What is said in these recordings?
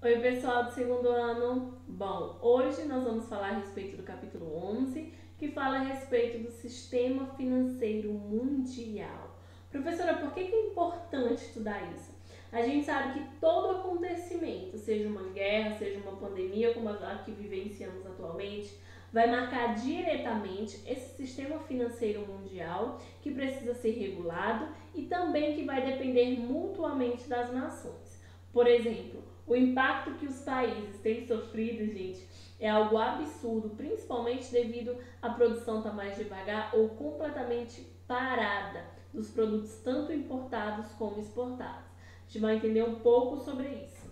Oi, pessoal do segundo ano. Bom, hoje nós vamos falar a respeito do capítulo 11, que fala a respeito do sistema financeiro mundial. Professora, por que é importante estudar isso? A gente sabe que todo acontecimento, seja uma guerra, seja uma pandemia, como a que vivenciamos atualmente, vai marcar diretamente esse sistema financeiro mundial que precisa ser regulado e também que vai depender mutuamente das nações. Por exemplo, o impacto que os países têm sofrido, gente, é algo absurdo, principalmente devido à produção estar mais devagar ou completamente parada dos produtos tanto importados como exportados. A gente vai entender um pouco sobre isso.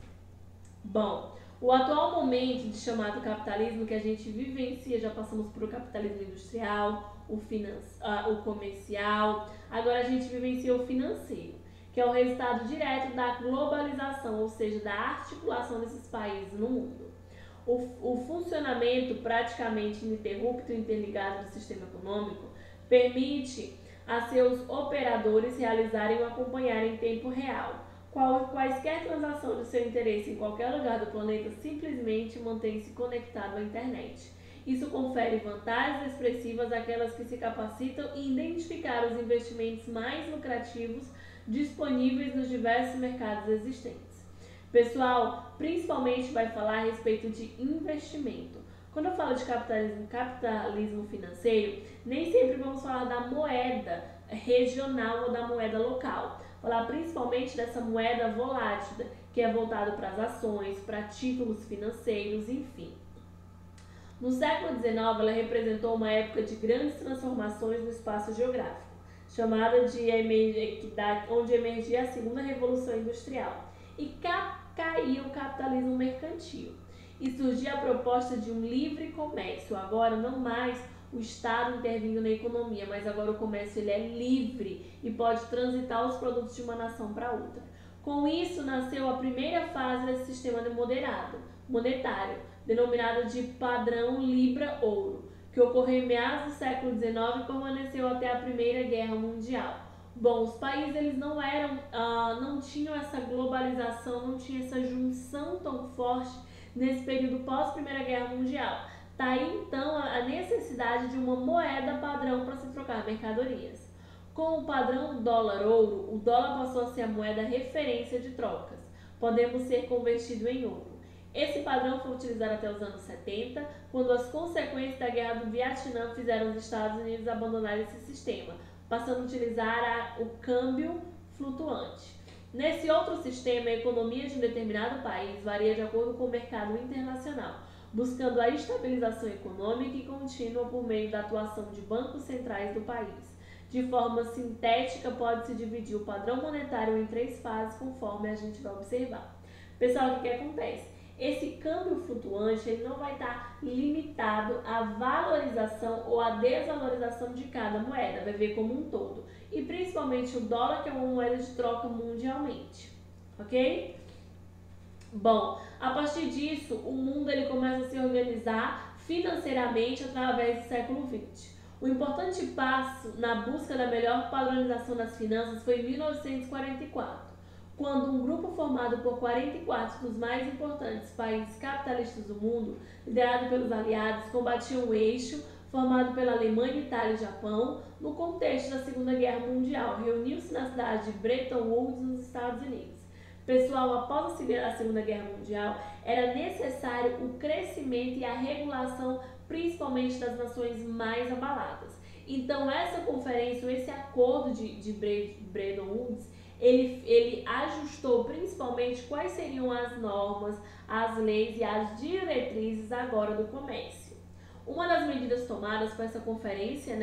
Bom, o atual momento de chamado capitalismo que a gente vivencia, já passamos por o capitalismo industrial, o comercial, agora a gente vivencia o financeiro, que é o resultado direto da globalização, ou seja, da articulação desses países no mundo. O funcionamento praticamente ininterrupto e interligado do sistema econômico permite a seus operadores realizarem ou acompanharem em tempo real quaisquer transação de seu interesse em qualquer lugar do planeta simplesmente mantém-se conectado à internet. Isso confere vantagens expressivas àquelas que se capacitam em identificar os investimentos mais lucrativos disponíveis nos diversos mercados existentes. Pessoal, principalmente vai falar a respeito de investimento. Quando eu falo de capitalismo financeiro, nem sempre vamos falar da moeda regional ou da moeda local. Falar principalmente dessa moeda volátil, que é voltada para as ações, para títulos financeiros, enfim. No século XIX, ela representou uma época de grandes transformações no espaço geográfico, chamada de onde emergia a segunda revolução industrial, e caía o capitalismo mercantil. E surgia a proposta de um livre comércio, agora não mais o Estado intervindo na economia, mas agora o comércio ele é livre e pode transitar os produtos de uma nação para outra. Com isso, nasceu a primeira fase desse sistema monetário, denominado de padrão Libra-Ouro, que ocorreu em meados do século XIX e permaneceu até a Primeira Guerra Mundial. Bom, os países eles não tinham essa globalização, não tinham essa junção tão forte nesse período pós-Primeira Guerra Mundial. Tá aí então a necessidade de uma moeda padrão para se trocar mercadorias. Com o padrão dólar-ouro, o dólar passou a ser a moeda referência de trocas, podendo ser convertido em ouro. Esse padrão foi utilizado até os anos 70, quando as consequências da Guerra do Vietnã fizeram os Estados Unidos abandonar esse sistema, passando a utilizar o câmbio flutuante. Nesse outro sistema, a economia de um determinado país varia de acordo com o mercado internacional, buscando a estabilização econômica e contínua por meio da atuação de bancos centrais do país. De forma sintética, pode-se dividir o padrão monetário em 3 fases, conforme a gente vai observar. Pessoal, o que acontece? Esse câmbio flutuante ele não vai estar limitado à valorização ou à desvalorização de cada moeda, vai ver como um todo. E principalmente o dólar, que é uma moeda de troca mundialmente, ok? Bom, a partir disso, o mundo ele começa a se organizar financeiramente através do século XX. O importante passo na busca da melhor padronização das finanças foi em 1944, quando um grupo formado por 44 dos mais importantes países capitalistas do mundo, liderado pelos aliados, combatia um eixo formado pela Alemanha, Itália e Japão no contexto da Segunda Guerra Mundial. Reuniu-se na cidade de Bretton Woods, nos Estados Unidos. Pessoal, após a Segunda Guerra Mundial, era necessário o crescimento e a regulação, principalmente das nações mais abaladas. Então, essa conferência, esse acordo de Bretton Woods, ele ajustou principalmente quais seriam as normas, as leis e as diretrizes agora do comércio. Uma das medidas tomadas para essa conferência,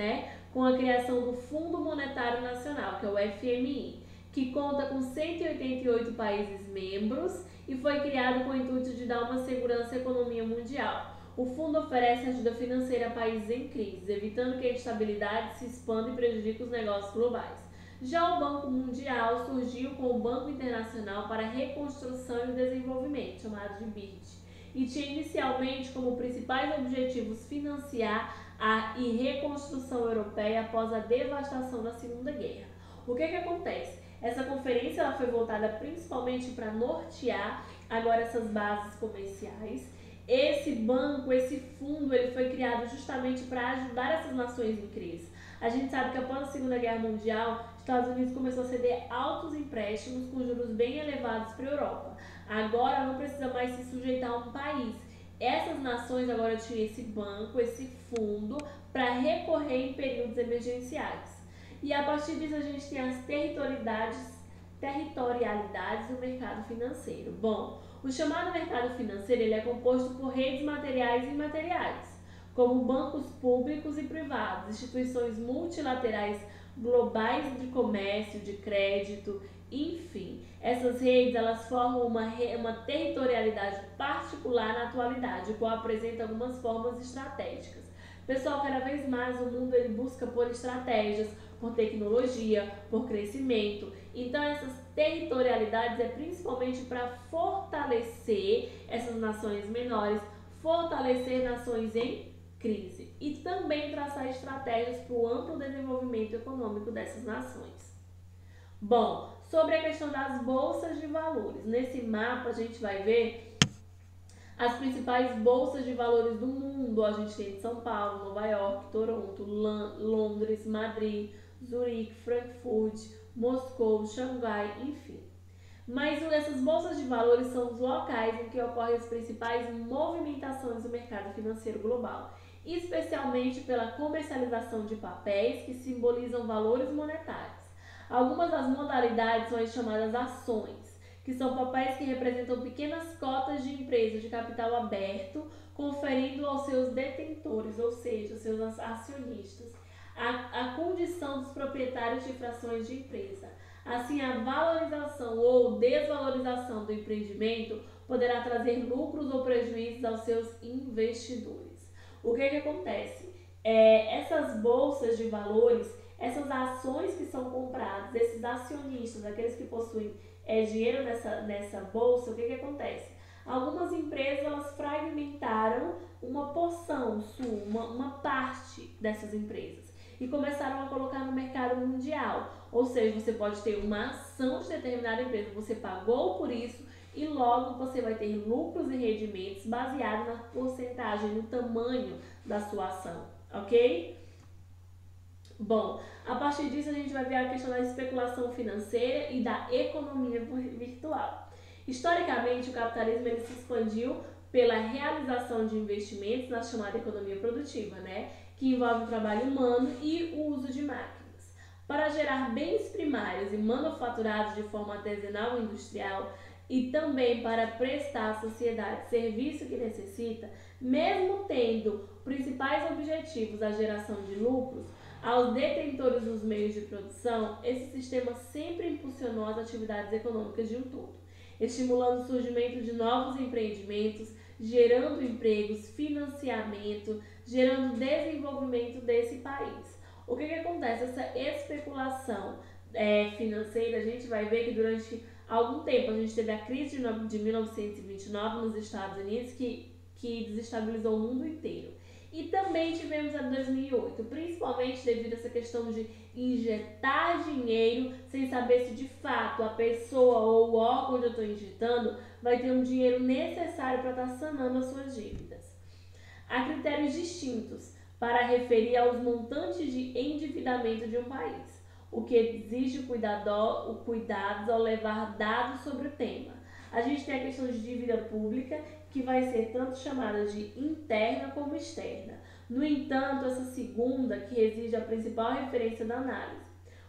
com a criação do Fundo Monetário Nacional, que é o FMI, que conta com 188 países membros e foi criado com o intuito de dar uma segurança à economia mundial. O fundo oferece ajuda financeira a países em crise, evitando que a instabilidade se expanda e prejudique os negócios globais. Já o Banco Mundial surgiu com o Banco Internacional para a Reconstrução e Desenvolvimento, chamado de BID, e tinha inicialmente como principais objetivos financiar a reconstrução europeia após a devastação da Segunda Guerra. O que acontece? Essa conferência ela foi voltada principalmente para nortear agora essas bases comerciais. Esse banco, esse fundo, ele foi criado justamente para ajudar essas nações em crise. A gente sabe que após a Segunda Guerra Mundial, os Estados Unidos começou a ceder altos empréstimos com juros bem elevados para a Europa. Agora não precisa mais se sujeitar a um país. Essas nações agora tinham esse banco, esse fundo, para recorrer em períodos emergenciais. E a partir disso a gente tem as territorialidades do mercado financeiro. Bom, o chamado mercado financeiro ele é composto por redes materiais e imateriais, como bancos públicos e privados, instituições multilaterais globais de comércio, de crédito, enfim. Essas redes elas formam uma territorialidade particular na atualidade, o qual apresenta algumas formas estratégicas. Pessoal, cada vez mais o mundo ele busca por estratégias, por tecnologia, por crescimento. Então essas territorialidades é principalmente para fortalecer essas nações menores, fortalecer nações em crise e também traçar estratégias para o amplo desenvolvimento econômico dessas nações. Bom, sobre a questão das bolsas de valores, nesse mapa a gente vai ver as principais bolsas de valores do mundo. A gente tem de São Paulo, Nova York, Toronto, Londres, Madrid, Zurique, Frankfurt, Moscou, Xangai, enfim. Mas essas bolsas de valores são os locais em que ocorrem as principais movimentações do mercado financeiro global, especialmente pela comercialização de papéis que simbolizam valores monetários. Algumas das modalidades são as chamadas ações, que são papéis que representam pequenas cotas de empresas de capital aberto, conferindo aos seus detentores, ou seja, seus acionistas, a condição dos proprietários de frações de empresa. Assim, a valorização ou desvalorização do empreendimento poderá trazer lucros ou prejuízos aos seus investidores. O que acontece? Essas bolsas de valores, essas ações que são compradas, esses acionistas, aqueles que possuem dinheiro nessa bolsa, o que acontece? Algumas empresas elas fragmentaram uma porção, uma parte dessas empresas e começaram a colocar no mercado mundial. Ou seja, você pode ter uma ação de determinada empresa, você pagou por isso e logo você vai ter lucros e rendimentos baseados na porcentagem, no tamanho da sua ação, ok? Bom, a partir disso a gente vai ver a questão da especulação financeira e da economia virtual. Historicamente, o capitalismo ele se expandiu pela realização de investimentos na chamada economia produtiva, né? Que envolve o trabalho humano e o uso de máquinas. Para gerar bens primários e manufaturados de forma artesanal e industrial, e também para prestar à sociedade serviço que necessita, mesmo tendo principais objetivos a geração de lucros, aos detentores dos meios de produção, esse sistema sempre impulsionou as atividades econômicas de um todo, estimulando o surgimento de novos empreendimentos, gerando empregos, financiamento, gerando desenvolvimento desse país. O que acontece? Essa especulação financeira, a gente vai ver que durante algum tempo a gente teve a crise de 1929 nos Estados Unidos que desestabilizou o mundo inteiro. E também tivemos a de 2008, principalmente devido a essa questão de injetar dinheiro sem saber se de fato a pessoa ou o órgão onde eu estou injetando vai ter um dinheiro necessário para estar sanando as suas dívidas. Há critérios distintos para referir aos montantes de endividamento de um país, o que exige cuidados ao levar dados sobre o tema. A gente tem a questão de dívida pública, que vai ser tanto chamada de interna como externa. No entanto, essa segunda que exige a principal referência da análise.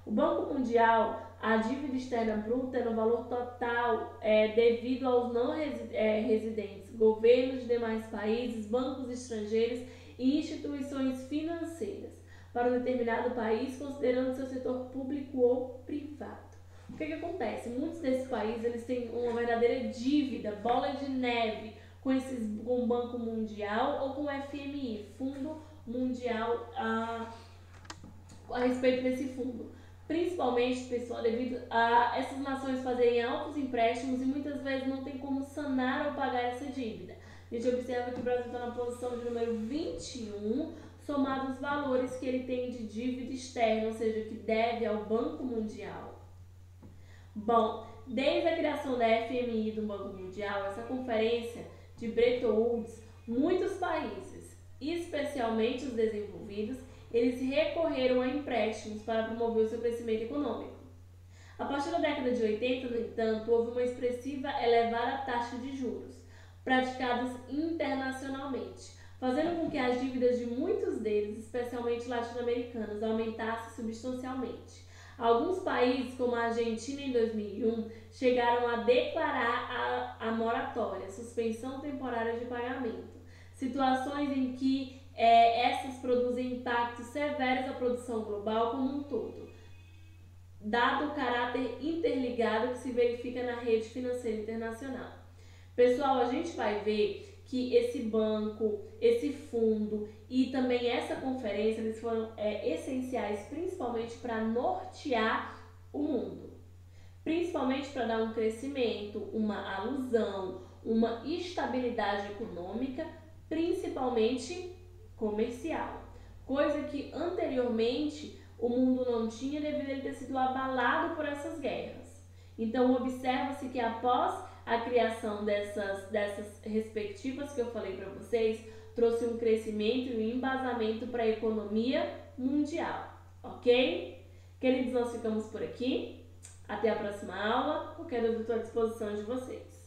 O Banco Mundial, a dívida externa bruta é no valor total devido aos não residentes, governos de demais países, bancos estrangeiros e instituições financeiras para um determinado país, considerando seu setor público ou privado. O que acontece? Muitos desses países eles têm uma verdadeira dívida, bola de neve, com o Banco Mundial ou com o FMI, Fundo Mundial, a respeito desse fundo. Principalmente, pessoal, devido a essas nações fazerem altos empréstimos e muitas vezes não tem como sanar ou pagar essa dívida. A gente observa que o Brasil está na posição de número 21, somado os valores que ele tem de dívida externa, ou seja, que deve ao Banco Mundial. Bom, desde a criação da FMI e do Banco Mundial, essa conferência de Bretton Woods, muitos países, especialmente os desenvolvidos, eles recorreram a empréstimos para promover o seu crescimento econômico. A partir da década de 80, no entanto, houve uma expressiva elevada taxa de juros, praticados internacionalmente, fazendo com que as dívidas de muitos deles, especialmente latino-americanos, aumentassem substancialmente. Alguns países, como a Argentina em 2001, chegaram a declarar a moratória, suspensão temporária de pagamento, situações em que essas produzem impactos severos à produção global como um todo, dado o caráter interligado que se verifica na rede financeira internacional. Pessoal, a gente vai ver que esse banco, esse fundo e também essa conferência, eles foram essenciais principalmente para nortear o mundo. Principalmente para dar um crescimento, uma alusão, uma estabilidade econômica, principalmente comercial. Coisa que anteriormente o mundo não tinha devido a ele ter sido abalado por essas guerras. Então observa-se que após a criação dessas respectivas que eu falei para vocês, trouxe um crescimento e um embasamento para a economia mundial, ok? Queridos, nós ficamos por aqui. Até a próxima aula. Qualquer dúvida, estou à disposição de vocês.